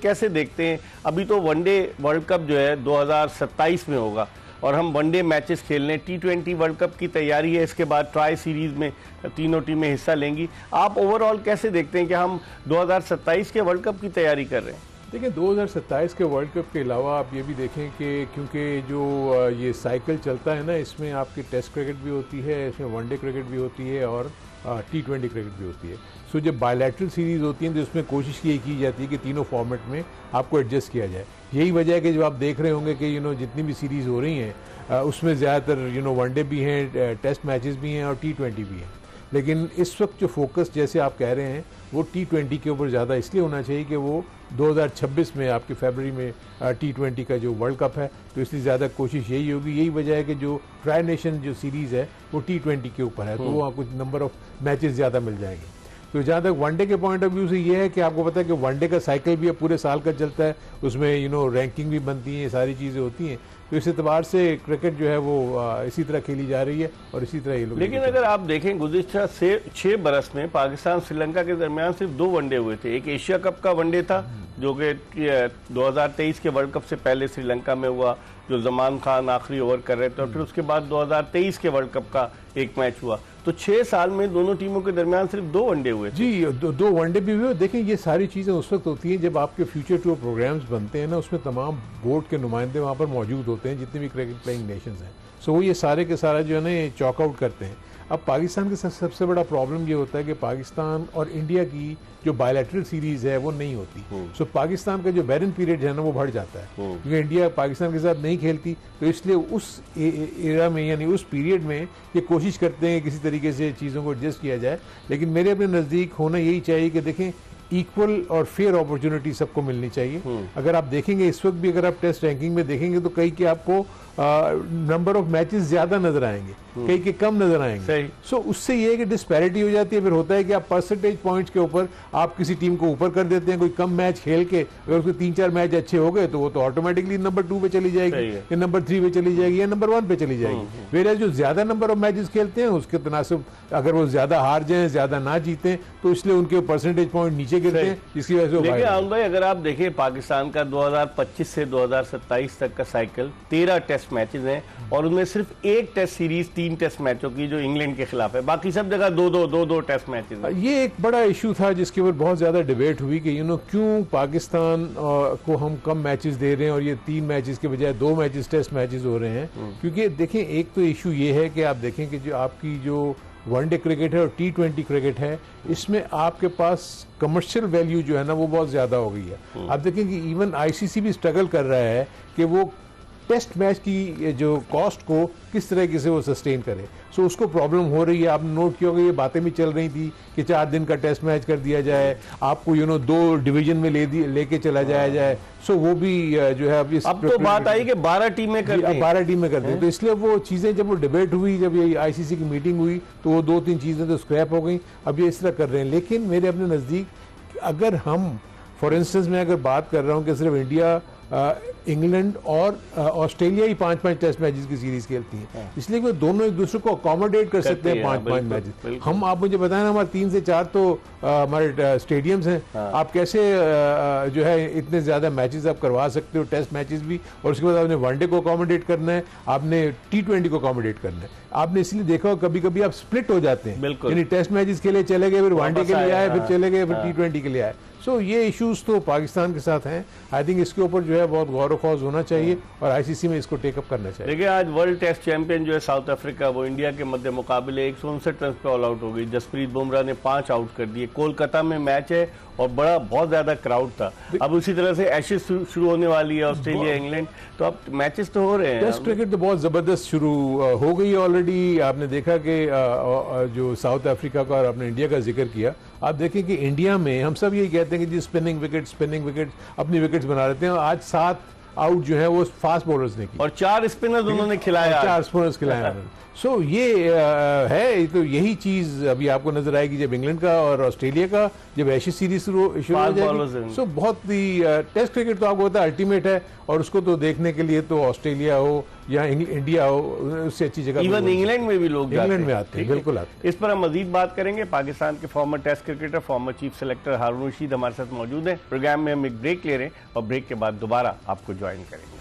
कैसे देखते हैं? अभी तो वनडे वर्ल्ड कप जो है 2027 में होगा और हम वनडे मैचेस खेलने, T20 वर्ल्ड कप की तैयारी है, इसके बाद ट्राई सीरीज में तीनों टीमें हिस्सा लेंगी। आप ओवरऑल कैसे देखते हैं कि हम 2027 के वर्ल्ड कप की तैयारी कर रहे हैं? देखिए 2027 के वर्ल्ड कप के अलावा आप ये भी देखें कि क्योंकि जो ये साइकिल चलता है ना, इसमें आपकी टेस्ट क्रिकेट भी होती है, इसमें वनडे क्रिकेट भी होती है और T20 क्रिकेट भी होती है। सो जब बायलैटरल सीरीज़ होती है तो उसमें कोशिश ये की जाती है कि तीनों फॉर्मेट में आपको एडजस्ट किया जाए। यही वजह है कि जब आप देख रहे होंगे कि जितनी भी सीरीज़ हो रही हैं उसमें ज़्यादातर वनडे भी हैं, टेस्ट मैचेस भी हैं और T20 भी हैं। लेकिन इस वक्त जो फोकस जैसे आप कह रहे हैं वो T20 के ऊपर ज़्यादा इसलिए होना चाहिए कि वो 2026 में आपकी फरवरी में T20 का जो वर्ल्ड कप है, तो इसलिए ज़्यादा कोशिश यही होगी। यही वजह है कि जो ट्राई नेशन जो सीरीज़ है वो T20 के ऊपर है, तो वो कुछ नंबर ऑफ मैचेस ज़्यादा मिल जाएंगे। तो जहाँ तक वनडे के पॉइंट ऑफ व्यू से ये है कि आपको पता है कि वनडे का साइकिल भी अब पूरे साल का चलता है, उसमें रैंकिंग भी बनती है, सारी चीज़ें होती हैं। तो इस एतबार से क्रिकेट जो है वो इसी तरह खेली जा रही है और इसी तरह ये लोग। लेकिन अगर आप देखें गुज़िश्ता 6 बरस में पाकिस्तान श्रीलंका के दरमियान सिर्फ 2 वनडे हुए थे। एक एशिया कप का वनडे था जो कि 2023 के वर्ल्ड कप से पहले श्रीलंका में हुआ, जो जमान खान आखिरी ओवर कर रहे थे, और फिर उसके बाद 2023 के वर्ल्ड कप का एक मैच हुआ। तो 6 साल में दोनों टीमों के दरमियान सिर्फ 2 वनडे हुए थे। जी, दो वनडे भी हुए। देखें ये सारी चीज़ें उस वक्त होती हैं जब आपके फ्यूचर टूर प्रोग्राम्स बनते हैं ना, उसमें तमाम बोर्ड के नुमाइंदे वहाँ पर मौजूद होते हैं, जितने भी क्रिकेट प्लेइंग नेशंस हैं। सो वो ये सारे के सारा जो है ना ये चॉकआउट करते हैं। अब पाकिस्तान के सबसे बड़ा प्रॉब्लम ये होता है कि पाकिस्तान और इंडिया की जो बायलैटरल सीरीज है वो नहीं होती। सो पाकिस्तान का जो बैरन पीरियड है ना वो बढ़ जाता है, क्योंकि इंडिया पाकिस्तान के साथ नहीं खेलती। तो इसलिए उस एरा में यानी उस पीरियड में ये कोशिश करते हैं किसी तरीके से चीज़ों को एडजस्ट किया जाए। लेकिन मेरे अपने नज़दीक होना यही चाहिए कि देखें इक्वल और फेयर अपॉर्चुनिटी सबको मिलनी चाहिए। अगर आप देखेंगे इस वक्त भी अगर आप टेस्ट रैंकिंग में देखेंगे तो कई के आपको नंबर ऑफ मैचेस ज्यादा नजर आएंगे, कई के कम नजर आएंगे। सो उससे ये है कि डिस्पैरिटी हो जाती है। फिर होता है कि आप परसेंटेज पॉइंट्स के ऊपर आप किसी टीम को ऊपर कर देते हैं। कोई कम मैच खेल के अगर उसके 3-4 मैच अच्छे हो गए तो वो तो ऑटोमेटिकली नंबर 2 पे चली जाएगी या नंबर 3 पे चली जाएगी या नंबर 1 पे चली जाएगी। वेयर जो ज्यादा नंबर ऑफ मैचेस खेलते हैं उसके तनासब अगर वो ज्यादा हार जाए, ज्यादा ना जीते, तो इसलिए उनके परसेंटेज पॉइंट नीचे गिरते हैं, जिसकी वजह से। लेकिन आउन भाई अगर आप देखें पाकिस्तान का 2025 से 2027 तक का साइकिल 13 टेस्ट मैचेस हैं और उनमें सिर्फ एक टेस्ट सीरीज 3 टेस्ट मैचों की जो इंग्लैंड के खिलाफ है, बाकी सब जगह 2-2 टेस्ट मैचेस हैं। ये एक बड़ा इशू था जिसके ऊपर बहुत ज्यादा डिबेट हुई कि क्यों पाकिस्तान को हम कम मैचेस दे रहे हैं और ये 3 मैचेस के बजाय 2 मैचेस टेस्ट मैचेस हो रहे हैं। क्योंकि देखें एक तो इशू ये है कि आप देखें कि जो आपकी जो वनडे क्रिकेट है और T20 क्रिकेट है, इसमें आपके पास कमर्शियल वैल्यू जो है ना वो बहुत ज्यादा हो गई है। आप देखें कि इवन ICC भी स्ट्रगल कर रहा है कि वो टेस्ट मैच की जो कॉस्ट को किस तरीके से वो सस्टेन करे। सो उसको प्रॉब्लम हो रही है। आपने नोट किया होगा ये बातें भी चल रही थी कि 4 दिन का टेस्ट मैच कर दिया जाए, आपको 2 डिवीजन में लेके चला जाए। सो वो भी जो है अब तो बात आई कि 12 टीमें कर दें। 12 टीमें कर दें। तो इसलिए वो चीज़ें जब वो डिबेट हुई, जब ये ICC की मीटिंग हुई, तो वो 2-3 चीज़ें तो स्क्रैप हो गई। अब ये इस तरह कर रहे हैं। लेकिन मेरे अपने नज़दीक अगर हम फॉर इंस्टेंस मैं अगर बात कर रहा हूँ कि सिर्फ इंडिया, इंग्लैंड और ऑस्ट्रेलिया ही 5-5 टेस्ट मैचेस की सीरीज खेलती हैं, इसलिए वो दोनों एक दूसरे को अकोमोडेट कर सकते हैं 5-5 मैचेस। हम आप मुझे बताएं ना, हमारे 3 से 4 तो हमारे स्टेडियम्स हैं। आप कैसे जो है इतने ज्यादा मैचेस आप करवा सकते हो, टेस्ट मैचेस भी, और उसके बाद आपने वनडे को अकोमोडेट करना है, आपने T20 को अकोमोडेट करना है। आपने इसलिए देखा हो कभी कभी आप स्प्लिट हो जाते हैं, यानी टेस्ट मैचेस के लिए चले गए, फिर वनडे के लिए आए, फिर चले गए, फिर T20 के लिए आए। सो ये इश्यूज तो पाकिस्तान के साथ हैं। आई थिंक इसके ऊपर जो है बहुत गौर वखौज होना चाहिए और ICC में इसको टेकअप करना चाहिए। देखिए आज वर्ल्ड टेस्ट चैंपियन जो है साउथ अफ्रीका, वो इंडिया के मध्य मुकाबले 159 रन पे ऑल आउट हो गई। जसप्रीत बुमराह ने 5 आउट कर दिए। कोलकाता में मैच है और बहुत ज्यादा क्राउड था। अब उसी तरह से एशेज शुरू होने वाली है, ऑस्ट्रेलिया इंग्लैंड, तो अब मैचेस तो हो रहे हैं। टेस्ट क्रिकेट तो बहुत जबरदस्त शुरू हो गई है ऑलरेडी। आपने देखा कि जो साउथ अफ्रीका का और आपने इंडिया का जिक्र किया, आप देखें कि इंडिया में हम सब यही कहते हैं कि जी स्पिनिंग विकेट अपनी विकेट्स बना लेते हैं। आज 7 आउट जो है वो फास्ट बॉलर्स ने की और 4 स्पिनर्स उन्होंने खिलाया, 4 स्पिनर्स खिलाया। सो ये है, तो यही चीज अभी आपको नजर आएगी जब इंग्लैंड का और ऑस्ट्रेलिया का जब एशेज सीरीज शुरू हो जाएगी। सो बहुत ही टेस्ट क्रिकेट तो आपको होता है अल्टीमेट है, और उसको तो देखने के लिए तो ऑस्ट्रेलिया हो या इंडिया हो, उससे अच्छी जगह इवन इंग्लैंड में भी लोग इंग्लैंड में आते हैं, बिल्कुल आते हैं। इस पर हम मजीद बात करेंगे। पाकिस्तान के former test cricketer, former chief selector Haroon Rashid हमारे साथ मौजूद हैं। प्रोग्राम में हम एक ब्रेक ले रहे हैं और ब्रेक के बाद दोबारा आपको ज्वाइन करेंगे।